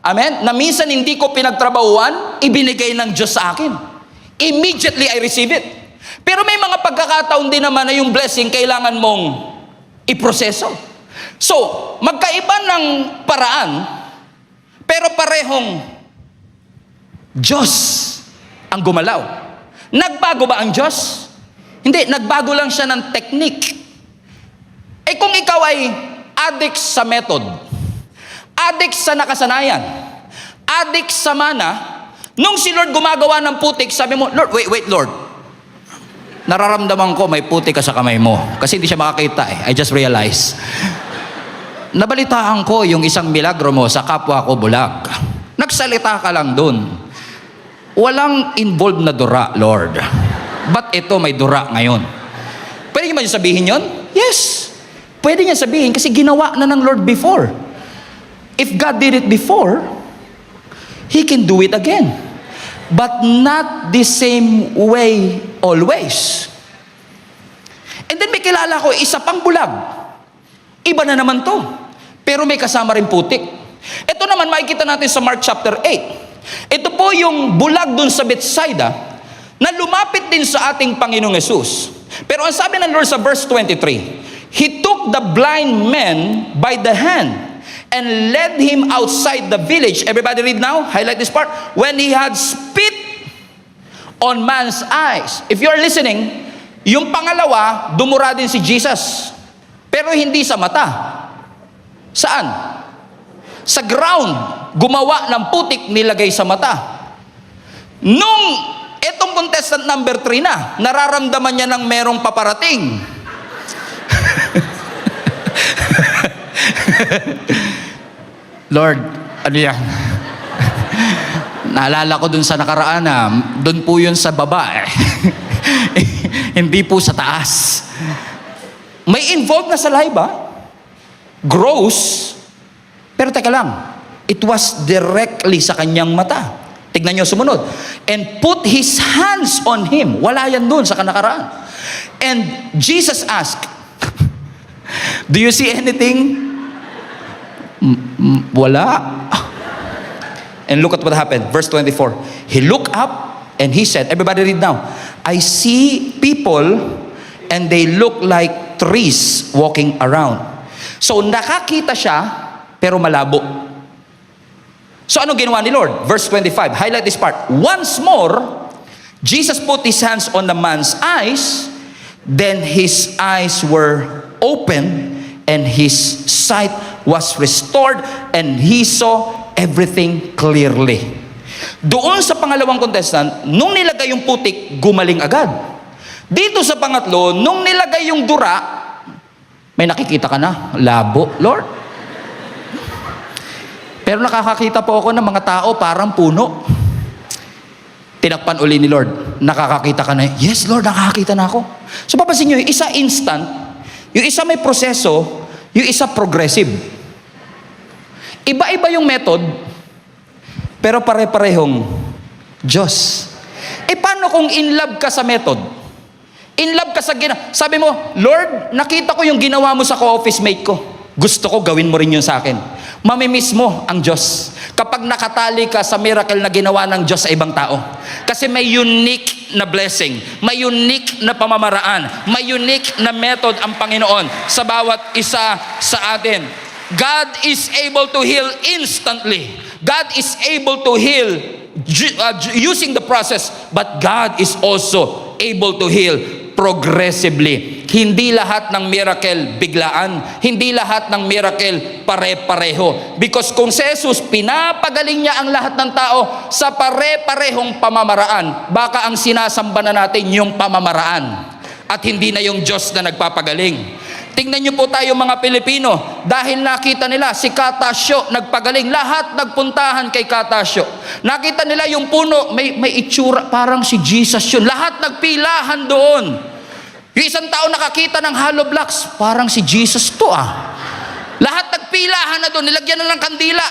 S1: Amen? Na minsan hindi ko pinagtrabahuan, ibinigay ng Diyos sa akin. Immediately I receive it. Pero may mga pagkakataon din naman na yung blessing kailangan mong iproseso. So, magkaiba ng paraan, pero parehong Diyos ang gumalaw. Nagbago ba ang Diyos? Hindi, nagbago lang siya ng technique. Eh kung ikaw ay addict sa method, addict sa nakasanayan, addict sa mana, nung si Lord gumagawa ng putik, sabi mo, Lord, wait Lord, nararamdaman ko may putik ka sa kamay mo. Kasi hindi siya makakita eh. I just realized. Nabalitaan ko yung isang milagro mo sa kapwa ko bulag. Nagsalita ka lang dun. Walang involved na dura, Lord. Ba't ito may dura ngayon? Pwede niyo ba sabihin yon? Yes. Pwede niya sabihin kasi ginawa na ng Lord before. If God did it before, He can do it again. But not the same way always. And then may kilala ko, isa pang bulag. Iba na naman to. Pero may kasama rin putik. Ito naman makikita natin sa Mark chapter 8. Ito po yung bulag dun sa Bethsaida na lumapit din sa ating Panginoong Yesus. Pero ang sabi ng Lord sa verse 23, He took the blind man by the hand and led him outside the village. Everybody read now. Highlight this part. When he had spit on man's eyes. If you're listening, yung pangalawa, dumura din si Jesus. Pero hindi sa mata. Saan? Sa ground. Gumawa ng putik, nilagay sa mata. Nung etong contestant number 3 na, nararamdaman niya ng merong paparating. Lord, ano yan? Naalala ko dun sa nakaraan na, dun po yun sa baba eh. Hindi po sa taas. May involved na sa live, Gross. Pero teka lang, it was directly sa kanyang mata. Tignan nyo sumunod. And put his hands on him. Wala yan doon sa kanakaraan. And Jesus asked, do you see anything? Wala. And look at what happened. Verse 24. He looked up and he said, everybody read now, I see people and they look like trees walking around. So nakakita siya pero malabo. So ano ginawa ni Lord? Verse 25. Highlight this part. Once more, Jesus put his hands on the man's eyes. Then his eyes were opened and his sight was restored and he saw everything clearly. Doon sa pangalawang contestant, nung nilagay yung putik, gumaling agad. Dito sa pangatlo, nung nilagay yung dura, may nakikita ka na, labo, Lord. Pero nakakakita po ako ng mga tao parang puno. Tinakpan uli ni Lord, nakakakita ka na, yes Lord, nakakakita na ako. So papansin nyo, yung isa instant, yung isa may proseso, yung isa progressive. Iba-iba yung method, pero pare-parehong Diyos. Paano kung in love ka sa method? In love ka sa sabi mo, Lord, nakita ko yung ginawa mo sa co-office mate ko. Gusto ko gawin mo rin yun sa akin. Mamimiss mo ang Diyos kapag nakatali ka sa miracle na ginawa ng Diyos sa ibang tao. Kasi may unique na blessing, may unique na pamamaraan, may unique na method ang Panginoon sa bawat isa sa atin. God is able to heal instantly. God is able to heal using the process, but God is also able to heal progressively. Hindi lahat ng miracle biglaan. Hindi lahat ng miracle pare-pareho. Because kung si Jesus, pinapagaling niya ang lahat ng tao sa pare-parehong pamamaraan, baka ang sinasamba na natin yung pamamaraan at hindi na yung Diyos na nagpapagaling. Tingnan niyo po tayo mga Pilipino, dahil nakita nila si Katasyo nagpagaling, lahat nagpuntahan kay Katasyo. Nakita nila yung puno, may itsura, parang si Jesus yun. Lahat nagpilahan doon. Yung isang tao nakakita ng hollow blocks, parang si Jesus to Lahat nagpilahan na doon, nilagyan na ng kandila.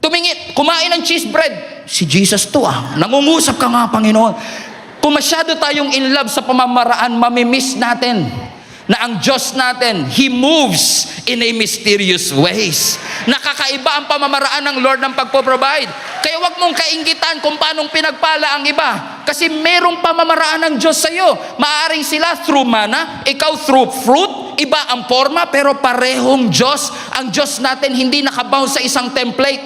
S1: Tumingin, kumain ng cheese bread, si Jesus to Nangungusap ka nga, Panginoon. Kung masyado tayong in love sa pamamaraan, mamimiss natin na ang Diyos natin, He moves in a mysterious ways. Nakakaiba ang pamamaraan ng Lord ng pagpo-provide. Kaya wag mong kainggitan kung paanong pinagpala ang iba. Kasi merong pamamaraan ng Diyos sa iyo. Maaring sila through mana, ikaw through fruit, iba ang forma, pero parehong Diyos. Ang Diyos natin hindi nakabound sa isang template.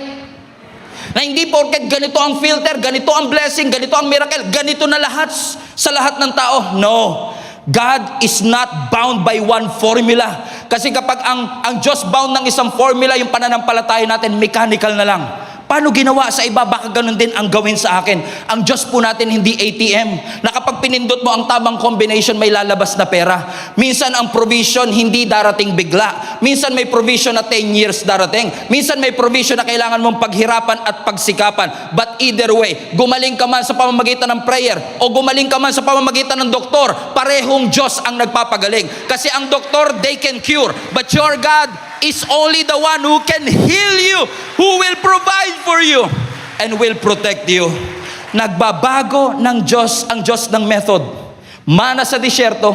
S1: Na hindi porket ganito ang filter, ganito ang blessing, ganito ang miracle, ganito na lahat sa lahat ng tao. No. God is not bound by one formula. Kasi kapag ang Diyos bound ng isang formula, yung pananampalataya natin, mechanical na lang. Paano ginawa sa iba? Baka ganun din ang gawin sa akin. Ang Diyos po natin hindi ATM. Na kapag pinindot mo ang tamang combination, may lalabas na pera. Minsan ang provision hindi darating bigla. Minsan may provision na 10 years darating. Minsan may provision na kailangan mong paghirapan at pagsikapan. But either way, gumaling ka man sa pamamagitan ng prayer o gumaling ka man sa pamamagitan ng doktor, parehong Diyos ang nagpapagaling. Kasi ang doktor, they can cure. But your God is only the one who can heal you, who will provide for you, and will protect you. Nagbabago ng Diyos ang Diyos ng method. Mana sa disyerto,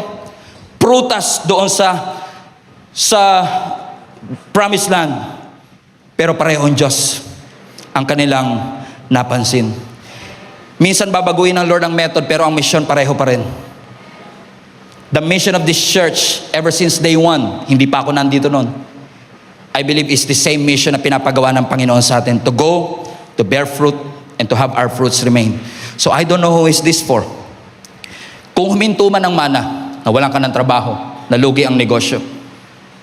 S1: prutas doon sa promised land. Pero parehong Diyos ang kanilang napansin. Minsan babaguhin ng Lord ang method, pero ang mission pareho pa rin. The mission of this church, ever since day one, hindi pa ako nandito noon, I believe is the same mission na pinapagawa ng Panginoon sa atin, to go, to bear fruit, and to have our fruits remain. So I don't know who is this for. Kung huminto man ang mana, nawalan ka ng trabaho, nalugi ang negosyo,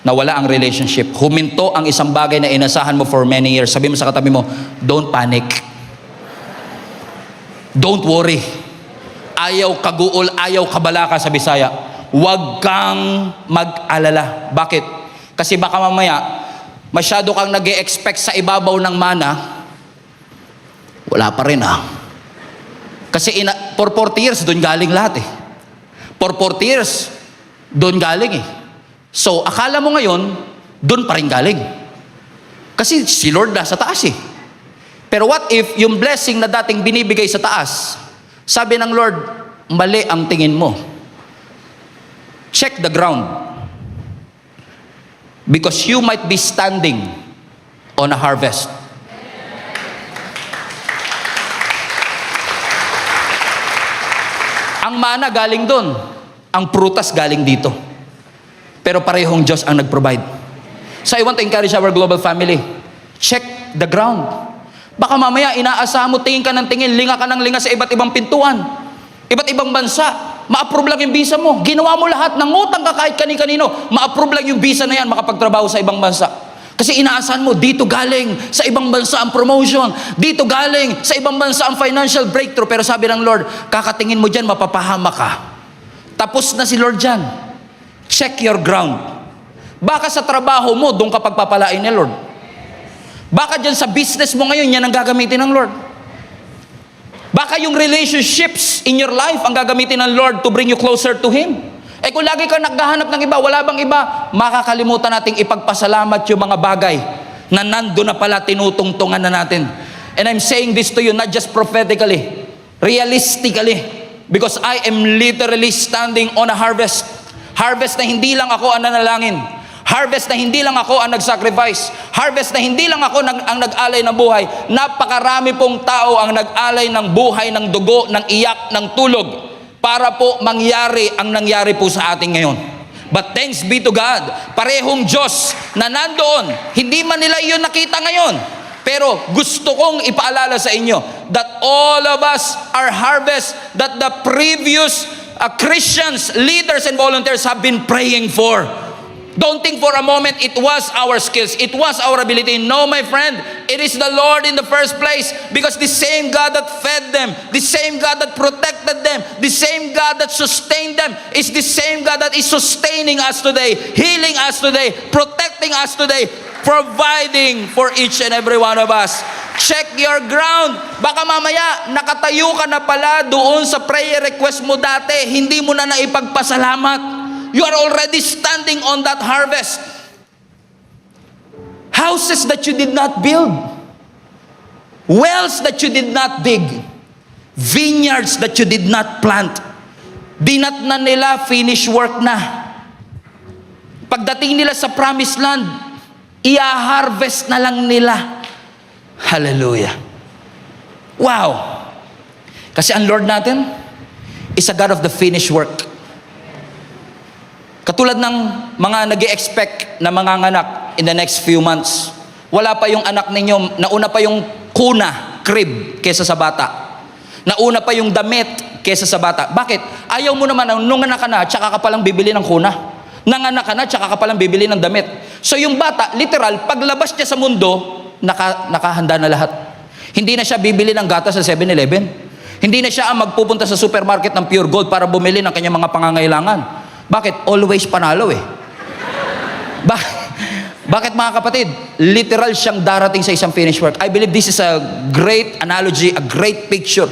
S1: nawala ang relationship, huminto ang isang bagay na inasahan mo for many years, sabi mo sa katabi mo, don't panic. Don't worry. Ayaw kaguol, ayaw kabalaka sa Bisaya. Huwag kang mag-alala. Bakit? Kasi baka mamaya, masyado kang nag-e-expect sa ibabaw ng mana, wala pa rin Kasi for 40 years, doon galing lahat For 40 years, doon galing eh. So, akala mo ngayon, doon pa rin galing. Kasi si Lord nasa taas eh. Pero what if yung blessing na dating binibigay sa taas, sabi ng Lord, mali ang tingin mo. Check the ground. Because you might be standing on a harvest. Ang mana galing doon. Ang prutas galing dito. Pero parehong Diyos ang nag-provide. So I want to encourage our global family. Check the ground. Baka mamaya inaasahan mo, tingin ka ng tingin, linga ka ng linga sa iba't ibang pintuan. Iba't ibang bansa. Ma-approve lang yung visa mo. Ginawa mo lahat, nangutang ka kahit kani-kanino. Ma-approve lang yung visa na yan, makapagtrabaho sa ibang bansa. Kasi inaasahan mo, dito galing sa ibang bansa ang promotion. Dito galing sa ibang bansa ang financial breakthrough. Pero sabi ng Lord, kakatingin mo dyan, mapapahama ka. Tapos na si Lord dyan. Check your ground. Baka sa trabaho mo, doon ka pagpapalain ni Lord. Baka dyan sa business mo ngayon, yan ang gagamitin ng Lord. Baka yung relationships in your life ang gagamitin ng Lord to bring you closer to Him. Eh kung lagi ka naghahanap ng iba, wala bang iba? Makakalimutan nating ipagpasalamat yung mga bagay na nando na pala tinutungtungan na natin. And I'm saying this to you not just prophetically, realistically, because I am literally standing on a harvest. Harvest na hindi lang ako ang nanalangin. Harvest na hindi lang ako ang nag-sacrifice. Harvest na hindi lang ako ang nag-alay ng buhay. Napakarami pong tao ang nag-alay ng buhay, ng dugo, ng iyak, ng tulog para po mangyari ang nangyari po sa atin ngayon. But thanks be to God, parehong Diyos na nandoon, hindi man nila iyon nakita ngayon. Pero gusto kong ipaalala sa inyo that all of us are harvest that the previous Christians, leaders, and volunteers have been praying for. Don't think for a moment it was our skills, it was our ability. No, my friend, it is the Lord in the first place, because the same God that fed them, the same God that protected them, the same God that sustained them is the same God that is sustaining us today, healing us today, protecting us today, providing for each and every one of us. Check your ground. Baka mamaya nakatayo ka na pala doon sa prayer request mo dati, hindi mo na naipagpasalamat. You are already standing on that harvest. Houses that you did not build, wells that you did not dig, vineyards that you did not plant, dinat na nila, finish work na. Pagdating nila sa promised land, i-harvest na lang nila. Hallelujah. Wow. Kasi ang Lord natin is a God of the finished work. Katulad ng mga nag-i-expect na manganganak in the next few months, wala pa yung anak ninyo, nauna pa yung kuna, crib, kesa sa bata. Nauna pa yung damit kesa sa bata. Bakit? Ayaw mo naman, nung anak ka na, tsaka ka palang bibili ng kuna. Nanganak ka na, tsaka ka palang bibili ng damit. So yung bata, literal, paglabas niya sa mundo, nakahanda na lahat. Hindi na siya bibili ng gatas sa 7-Eleven. Hindi na siya ang magpupunta sa supermarket ng Pure Gold para bumili ng kanyang mga pangangailangan. Bakit? Always panalo eh. Bakit mga kapatid? Literal siyang darating sa isang finished work. I believe this is a great analogy, a great picture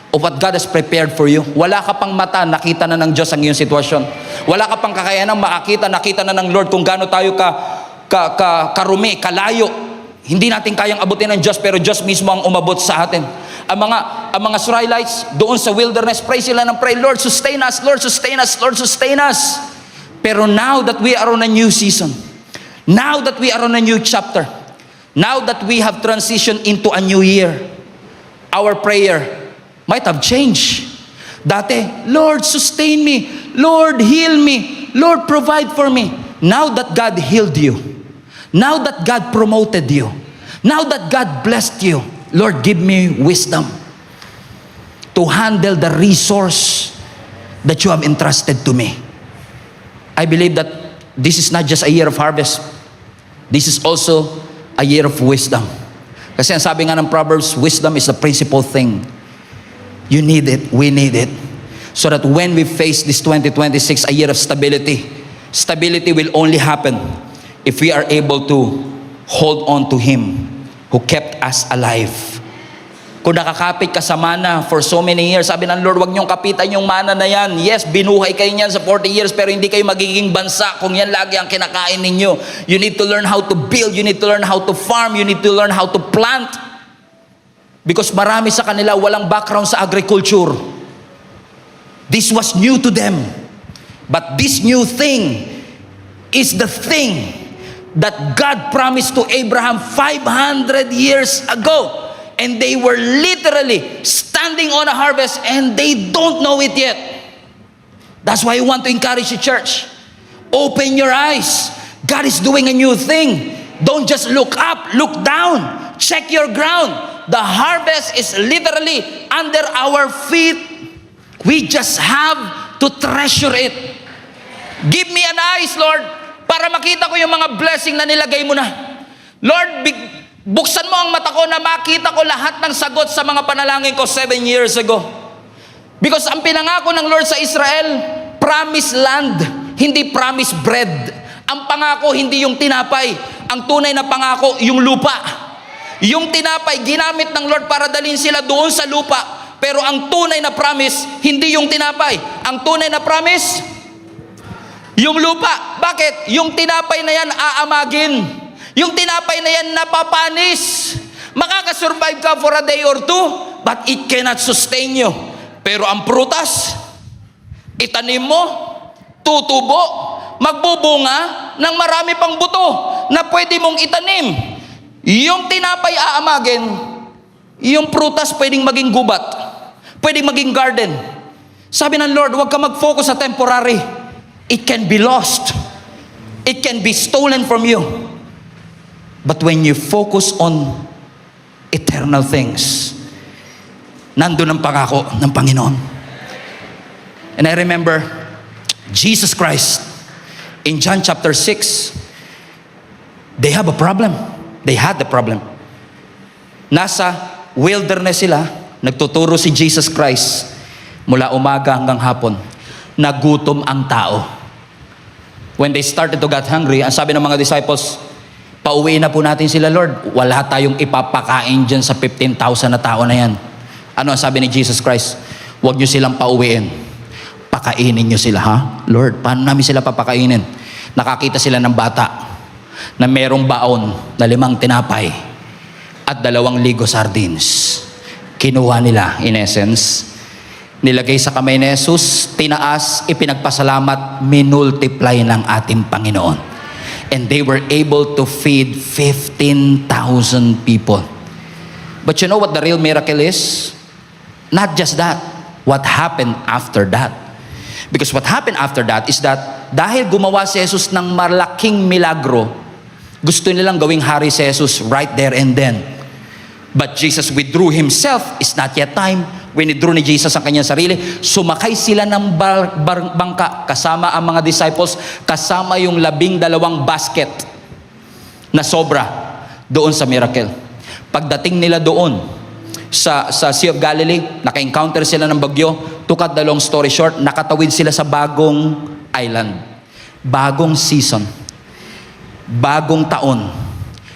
S1: of what God has prepared for you. Wala ka pang mata, nakita na ng Diyos ang iyong sitwasyon. Wala ka pang kakayanang makakita, nakita na ng Lord kung gaano tayo karumi, kalayo. Hindi natin kayang abutin ng Diyos, pero Diyos mismo ang umabot sa atin. Ang mga Israelites doon sa wilderness, pray sila ng pray, Lord, sustain us, Lord, sustain us, Lord, sustain us. Pero now that we are on a new season, now that we are on a new chapter, now that we have transitioned into a new year, our prayer might have changed. Dati, Lord, sustain me, Lord, heal me, Lord, provide for me. Now that God healed you, now that God promoted you, now that God blessed you, Lord, give me wisdom to handle the resource that you have entrusted to me. I believe that this is not just a year of harvest. This is also a year of wisdom. Kasi ang sabi nga ng Proverbs, wisdom is the principal thing. You need it, we need it. So that when we face this 2026, a year of stability, stability will only happen if we are able to hold on to Him who kept us alive Kung nakakapit ka sa mana for so many years, sabi ng Lord, wag niyong kapitan yung mana na yan. Yes, binuhay kayo niyan sa 40 years, pero hindi kayo magiging bansa kung yan lagi ang kinakain ninyo. You need to learn how to build, you need to learn how to farm, you need to learn how to plant. Because marami sa kanila walang background sa agriculture. This was new to them. But this new thing is the thing that God promised to Abraham 500 years ago. And they were literally standing on a harvest and they don't know it yet. That's why I want to encourage the church. Open your eyes. God is doing a new thing. Don't just look up, look down. Check your ground. The harvest is literally under our feet. We just have to treasure it. Give me an eyes, Lord, para makita ko yung mga blessing na nilagay mo na. Lord, buksan mo ang mata ko na makita ko lahat ng sagot sa mga panalangin ko 7 years ago. Because ang pinangako ng Lord sa Israel, promised land, hindi promised bread. Ang pangako hindi yung tinapay. Ang tunay na pangako, yung lupa. Yung tinapay, ginamit ng Lord para dalhin sila doon sa lupa. Pero ang tunay na promise, hindi yung tinapay. Ang tunay na promise, yung lupa. Bakit? Yung tinapay na yan aamagin. Yung tinapay na yan napapanis. Makakasurvive ka for a day or two, but it cannot sustain you. Pero ang prutas, itanim mo, tutubo, magbubunga ng marami pang buto na pwede mong itanim. Yung tinapay aamagin, yung prutas pwedeng maging gubat, pwedeng maging garden. Sabi ng Lord, huwag ka mag-focus sa temporary. It can be lost. It can be stolen from you. But when you focus on eternal things, nandun ang pangako ng Panginoon. And I remember Jesus Christ in John chapter 6, they have a problem. They had the problem. Nasa wilderness sila, nagtuturo si Jesus Christ mula umaga hanggang hapon. Nagutom ang tao. When they started to get hungry, ang sabi ng mga disciples, pauwi na po natin sila, Lord. Wala tayong ipapakain dyan sa 15,000 na tao na yan. Ano ang sabi ni Jesus Christ? Huwag nyo silang pauwiin. Pakainin nyo sila, ha? Lord, paano namin sila papakainin? Nakakita sila ng bata na merong baon na 5 tinapay at 2 ligo sardines. Kinuha nila, in essence, nilagay sa kamay ni Jesus, tinaas, ipinagpasalamat, minultiply ng ating Panginoon. And they were able to feed 15,000 people. But you know what the real miracle is? Not just that. What happened after that? Because what happened after that is that dahil gumawa si Jesus ng malaking milagro, gusto nilang gawing hari si Jesus right there and then. But Jesus withdrew himself. It's not yet time. Winidrew ni Jesus ang kanyang sarili. Sumakay sila ng bangka kasama ang mga disciples, kasama yung 12 basket na sobra doon sa miracle. Pagdating nila doon sa Sea of Galilee, naka-encounter sila ng bagyo. To cut the long story short, nakatawid sila sa bagong island. Bagong season. Bagong taon.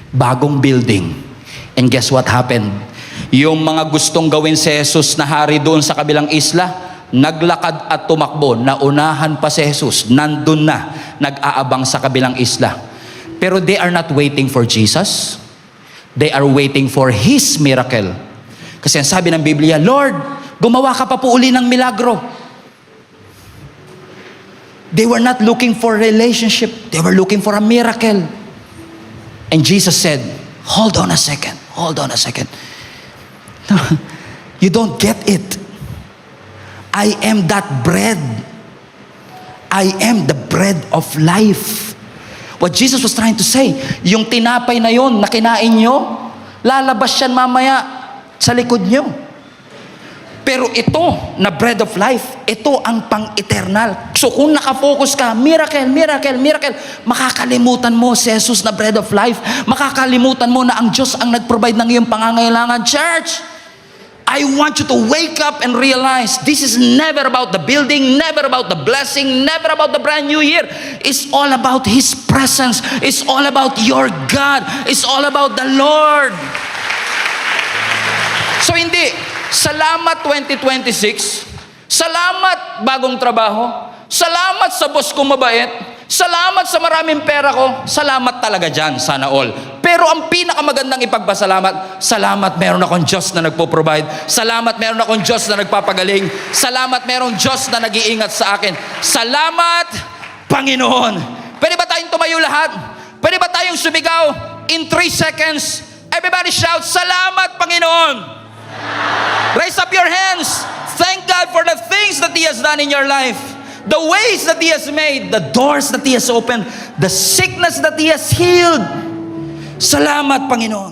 S1: Bagong building. And guess what happened? Yung mga gustong gawin si Jesus na hari doon sa kabilang isla, naglakad at tumakbo. Naunahan pa si Jesus. Nandun na, nag-aabang sa kabilang isla. Pero they are not waiting for Jesus. They are waiting for His miracle. Kasi ang sabi ng Biblia, Lord, gumawa ka pa po uli ng milagro. They were not looking for relationship. They were looking for a miracle. And Jesus said, hold on a second. Hold on a second. You don't get it. I am that bread. I am the bread of life. What Jesus was trying to say, yung tinapay na yon na kinain nyo, lalabas yan mamaya sa likod nyo. Pero ito, na bread of life, ito ang pang-eternal. So kung nakafocus ka, miracle, miracle, miracle, makakalimutan mo si Jesus na bread of life. Makakalimutan mo na ang Diyos ang nag-provide ng iyong pangangailangan. Church, I want you to wake up and realize this is never about the building, never about the blessing, never about the brand new year. It's all about His presence. It's all about your God. It's all about the Lord. So hindi, salamat 2026, salamat bagong trabaho, salamat sa boss kong mabait, salamat sa maraming pera ko, salamat talaga dyan, sana all. Pero ang pinakamagandang ipagpasalamat, salamat meron akong Diyos na nagpo-provide, salamat meron akong Diyos na nagpapagaling, salamat meron Diyos na nag-iingat sa akin, salamat Panginoon. Pwede ba tayong tumayo lahat? Pwede ba tayong sumigaw in 3 seconds? Everybody shout, salamat Panginoon. Raise up your hands. Thank God for the things that He has done in your life. The ways that He has made, the doors that He has opened, the sickness that He has healed. Salamat, Panginoon.